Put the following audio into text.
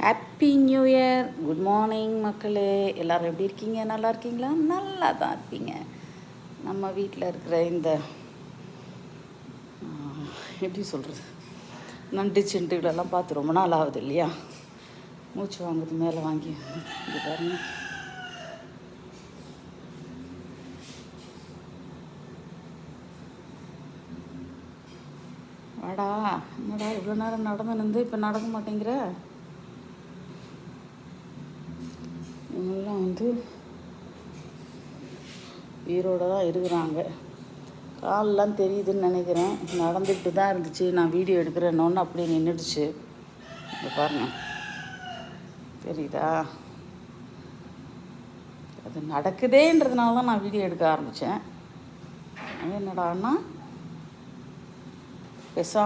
Happy new year. Good morning மக்களே. எல்லோரும் எப்படி இருக்கீங்க? நல்லா இருக்கீங்களா? நல்லா தான் இருப்பீங்க. நம்ம வீட்டில் இருக்கிற இந்த எப்படி சொல்கிறது, நண்டு செண்டுகளெல்லாம் பார்த்து ரொம்ப நாள் ஆகுது இல்லையா? மூச்சு வாங்குது மேலே வாங்கி. இங்கே பாருங்க, வாடா. என்னடா இவ்வளோ நேரம் நடந்து நின்று இப்போ நடக்க மாட்டேங்கிற? இவங்கெல்லாம் உயிரோடு தான் இருக்கிறாங்க. காலெலாம் தெரியுதுன்னு நினைக்கிறேன். நடந்துக்கிட்டு தான் இருந்துச்சு. நான் வீடியோ எடுக்கிறேன்னொன்று அப்படியே நின்றுடுச்சு. இங்கே பாருங்கள், தெரியுதா? அது நடக்குதேன்றதுனால தான் நான் வீடியோ எடுக்க ஆரம்பித்தேன். அது என்னடான்னா பேசாம